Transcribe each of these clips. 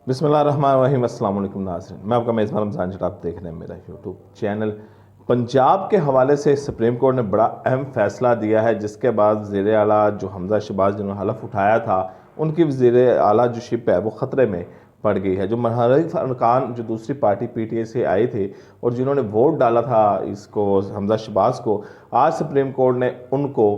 बिस्मिल्लाहिर्रहमानिर्रहीम। अस्सलाम वालेकुम नाज़रीन, मैं आपका मेज़बान रमज़ान जट, आप देख रहे हैं मेरा यूट्यूब चैनल। पंजाब के हवाले से सुप्रीम कोर्ट ने बड़ा अहम फ़ैसला दिया है, जिसके बाद वज़ीर आला जो हमज़ा शहबाज जिन्होंने हलफ उठाया था, उनकी वज़ीर आला जो शिप है वो ख़तरे में पड़ गई है। जो मुहर्रिफ़ अरकान जो दूसरी पार्टी PTI से आए थे और जिन्होंने वोट डाला था इसको हमज़ा शहबाज को, आज सुप्रीम कोर्ट ने उनको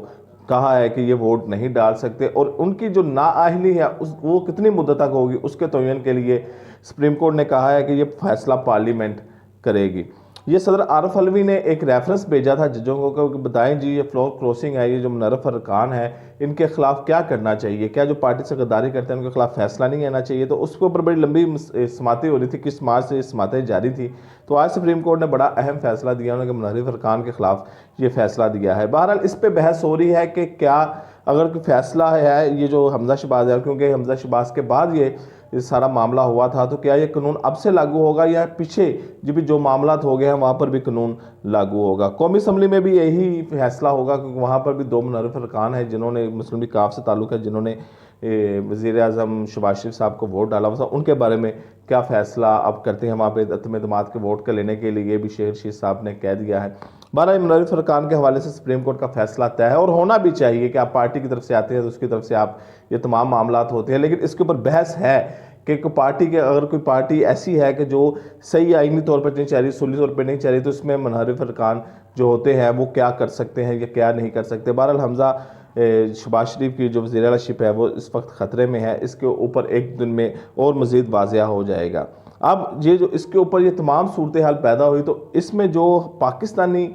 कहा है कि ये वोट नहीं डाल सकते और उनकी जो नाअहली है वो कितनी मुद्दत तक होगी उसके तयन के लिए सुप्रीम कोर्ट ने कहा है कि ये फैसला पार्लियामेंट करेगी। ये सदर आरफ अलवी ने एक रेफरेंस भेजा था जजों को कि बताएं जी ये फ्लोर क्रॉसिंग है, ये जो मुनर्रफ अरकान है इनके खिलाफ क्या करना चाहिए, क्या जो पार्टी से गद्दारी करते हैं उनके खिलाफ फैसला नहीं आना चाहिए। तो उसके ऊपर बड़ी लंबी समातें हो रही थी, किस मार्च से समातें जारी थी। तो आज सुप्रीम कोर्ट ने बड़ा अहम फैसला दिया, उन्होंने मुनर्रफ अरकान के खिलाफ ये फैसला दिया है। बहरहाल इस पर बहस हो रही है कि क्या अगर कोई फैसला है ये जो हमज़ा शहबाज है, क्योंकि हमज़ा शहबाज के बाद ये सारा मामला हुआ था, तो क्या ये कानून अब से लागू होगा या पीछे जो मामला हो गए हैं वहाँ पर भी कानून लागू होगा। कौमी असम्बली में भी यही फैसला होगा, क्योंकि वहाँ पर भी दो मुनर्रफ अरकान हैं जिन्होंने मुस्लिम लीग काफ से ताल्लुक़ है, जिन्होंने वज़ीर आज़म शहबाज शरीफ साहब को वोट डाला हुआ था, उनके बारे में क्या फ़ैसला अब करते हैं। वहाँ पर अदम एतमाद के वोट के लेने के लिए भी शेर शीर साहब ने कह दिया है। 12 मुनर्रफ अरकान के हवाले से सुप्रीम कोर्ट का फैसला तय है और होना भी चाहिए कि आप पार्टी की तरफ से आते हैं तो उसकी तरफ से आप ये तमाम मामला होते हैं। लेकिन इसके ऊपर बहस है कि पार्टी के अगर कोई पार्टी ऐसी है कि जो सही आईनी तौर पर नहीं चल रही, सुली तौर पर नहीं चल रही, तो इसमें मुनर्रफ अरकान जो होते हैं वो क्या कर सकते हैं या क्या नहीं कर सकते। बहरहाल हमज़ा शहबाज शरीफ की जो वज़ीर आला शिप है वो इस वक्त ख़तरे में है। इसके ऊपर एक दिन में और मज़ीद वाज़िया हो जाएगा। अब ये जो इसके ऊपर ये तमाम सूरत हाल पैदा हुई, तो इसमें जो पाकिस्तानी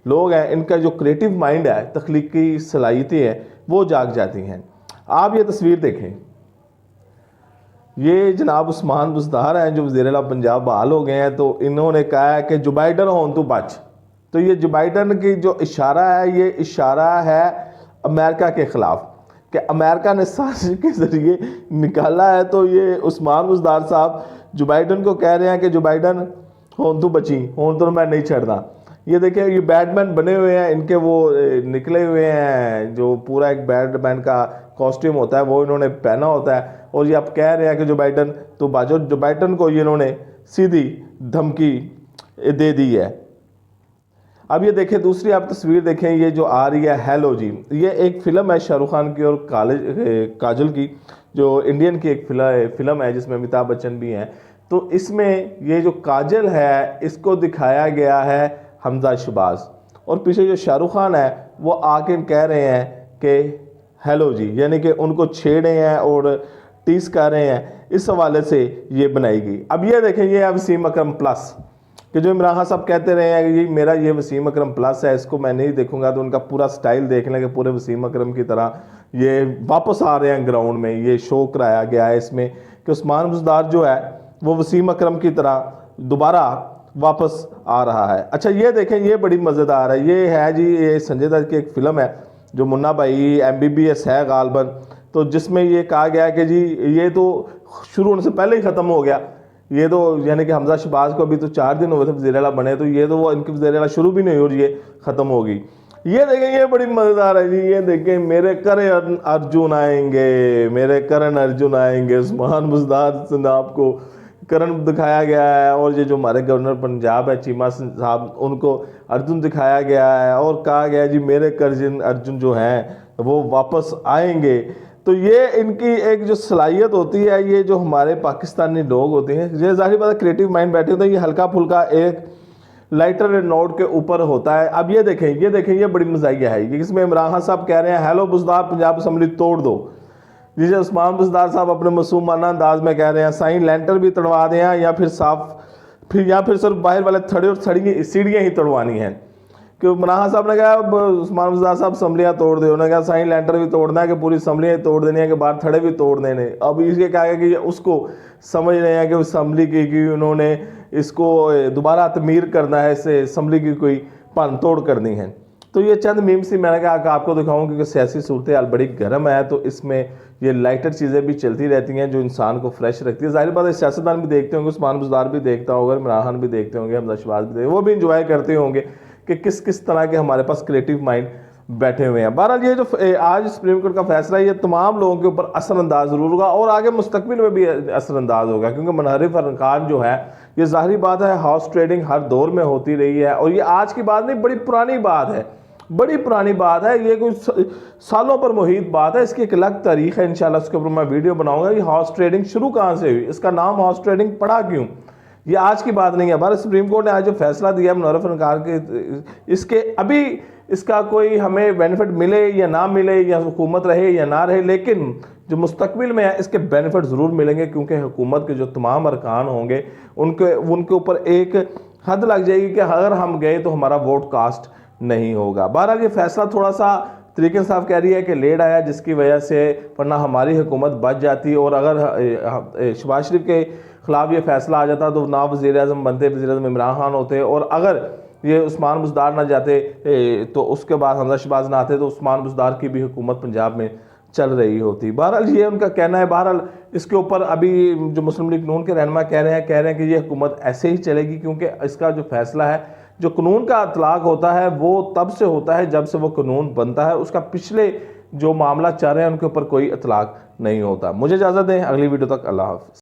लोग हैं इनका जो क्रिएटिव माइंड है, तख्लीकी सलाहियतें हैं, वो जाग जाती हैं। आप ये तस्वीर देखें, ये जनाब उस्मान बुज़दार हैं जो वज़ीर आला पंजाब बहाल हो गए हैं। तो इन्होंने कहा है कि जो बाइडन हो तू बच। तो ये जो बाइडन की जो इशारा है, ये इशारा है अमेरिका के ख़िलाफ़ कि अमेरिका ने साजिश के ज़रिए निकाला है। तो ये उस्मान बुज़दार साहब जो बाइडन को कह रहे हैं कि जो बाइडन हो तू बची, हो तो मैं नहीं छड़ना। ये देखिए ये बैटमैन बने हुए हैं, इनके वो निकले हुए हैं, जो पूरा एक बैटमैन का कॉस्ट्यूम होता है वो इन्होंने पहना होता है। और ये आप कह रहे हैं कि जो बाइडन तो बाजो, जो बाइडन को ये इन्होंने सीधी धमकी दे दी है। अब ये देखें दूसरी आप तस्वीर देखें, ये जो आ रही है हेलो जी, ये एक फ़िल्म है शाहरुख खान की और काजल की, जो इंडियन की एक फ़िल्म है जिसमें अमिताभ बच्चन भी हैं। तो इसमें ये जो काजल है इसको दिखाया गया है हमज़ा शहबाज, और पीछे जो शाहरुख खान है वो आके कह रहे हैं कि हेलो जी, यानी कि उनको छेड़े हैं और टीस कर रहे हैं। इस हवाले से ये बनाई गई। अब ये देखें, ये है वसीम अकरम प्लस, कि जो इमरान खान साहब कहते रहे हैं कि ये मेरा ये वसीम अकरम प्लस है, इसको मैं नहीं देखूंगा। तो उनका पूरा स्टाइल देख लें कि पूरे वसीम अकरम की तरह ये वापस आ रहे हैं ग्राउंड में। ये शो कराया गया है इसमें कि उस्मान बुज़दार जो है वो वसीम अकरम की तरह दोबारा वापस आ रहा है। अच्छा ये देखें, ये बड़ी मज़ेदार है। ये है जी, ये संजय दत्त की एक फ़िल्म है जो मुन्ना भाई MBBS है गालबन, तो जिसमें ये कहा गया है कि जी ये तो शुरू होने से पहले ही ख़त्म हो गया। ये तो यानी कि हमज़ा शहबाज को अभी तो 4 दिन हुए थे वज़ीर आला बने, तो ये तो वो इनकी वज़ीर आला शुरू भी नहीं हुई और ये ख़त्म होगी। ये देखें, ये बड़ी मज़ेदार है जी। ये देखें, मेरे करण अर्जुन आएंगे, मेरे करण अर्जुन आएंगे। उस्मान बुज़दार साहब को करण दिखाया गया है, और ये जो हमारे गवर्नर पंजाब है चीमा साहब, उनको अर्जुन दिखाया गया है और कहा गया है जी मेरे करण अर्जुन जो हैं वो वापस आएंगे। तो ये इनकी एक जो सलाहियत होती है, ये जो हमारे पाकिस्तानी लोग होते हैं, ये ज़ाहिर बात है क्रिएटिव माइंड बैठे होते हैं, ये हल्का फुल्का एक लाइटर नोट के ऊपर होता है। अब ये देखें, ये देखें, ये बड़ी मज़ाहिया है। इसमें इमरान खान साहब कह रहे हैं हेलो बुज़दार पंजाब असम्बली तोड़ दो। जिसे उस्मान बुज़दार साहब अपने मासूमाना अंदाज में कह रहे हैं साइन लेंटर भी तोड़वा दें या फिर सिर्फ बाहर वाले थड़े और सीढ़ियाँ ही तोड़वानी हैं। कि इमरान साहब ने कहा उस्मान बुज़दार साहब असम्बलियाँ तोड़ दे, उन्होंने कहा साइन लेंटर भी तोड़ना है कि पूरी असम्बलियाँ तोड़ देनी है कि बाहर थड़े भी तोड़ देने। अब इसके क्या है कि उसको समझ रहे हैं कि असम्बली की उन्होंने इसको दोबारा तमीर करना है, इससे असम्बली की कोई भन तोड़ करनी है। तो ये चंद मीम सी मैंने कहा कि आपको दिखाऊं, क्योंकि सियासी सूरत हाल बड़ी गर्म है, तो इसमें ये लाइटर चीज़ें भी चलती रहती हैं जो इंसान को फ्रेश रखती है। जाहिर बात है सियासतदान भी देखते होंगे, उस्मान बुज़दार भी देखता होगा, इमरान खान भी देखते होंगे, हमज़ा शहबाज भी देखते, वो भी इंजॉय करते होंगे कि किस किस तरह के हमारे पास क्रिएटिव माइंड बैठे हुए हैं। बहरहाल ये जो आज सुप्रीम कोर्ट का फैसला है, ये तमाम लोगों के ऊपर असरअंदाज ज़रूर होगा और आगे मुस्तकबिल में भी असरअंदाज होगा, क्योंकि मुनहरिफ अरकान जो है, ये ज़ाहिरी बात है हाउस ट्रेडिंग हर दौर में होती रही है और ये आज की बात नहीं, बड़ी पुरानी बात है, बड़ी पुरानी बात है, ये कुछ सालों पर मुहित बात है। इसकी एक अलग तारीख है, इंशाल्लाह उसके ऊपर मैं वीडियो बनाऊंगा। ये हाउस ट्रेडिंग शुरू कहाँ से हुई, इसका नाम हाउस ट्रेडिंग पड़ा क्यों, ये आज की बात नहीं है। हमारे सुप्रीम कोर्ट ने आज जो फैसला दिया मुनहरिफ अरकान के, इसके अभी इसका कोई हमें बेनिफिट मिले या ना मिले, या हुकूमत रहे या ना रहे, लेकिन जो मुस्तकबिल में है इसके बेनिफिट ज़रूर मिलेंगे, क्योंकि हुकूमत के जो तमाम अरकान होंगे उनके ऊपर एक हद लग जाएगी कि अगर हम गए तो हमारा वोट कास्ट नहीं होगा। बहरहाल ये फैसला थोड़ा सा तरीके इंसाफ कह रही है कि लेट आया, जिसकी वजह से वरना हमारी हुकूमत बच जाती, और अगर शहबाज शरीफ के खिलाफ ये फैसला आ जाता तो ना वज़ीर आज़म बनते, वज़ीर आज़म इमरान खान होते, और अगर ये उस्मान बुज़दार ना जाते तो उसके बाद हमजा शहबाज ना आते तो उस्मान बुज़दार की भी हुकूमत पंजाब में चल रही होती। बहरहाल ये उनका कहना है। बहरहाल इसके ऊपर अभी जो मुस्लिम लीग नून के रहनुमा कह रहे हैं कि ये हुकूमत ऐसे ही चलेगी, क्योंकि इसका जो फैसला है, जो कानून का इतलाक होता है वो तब से होता है जब से वो कानून बनता है, उसका पिछले जो मामला चल रहे हैं उनके ऊपर कोई इतलाक नहीं होता। मुझे इजाज़त दें, अगली वीडियो तक अल्लाह हाफ़िज़।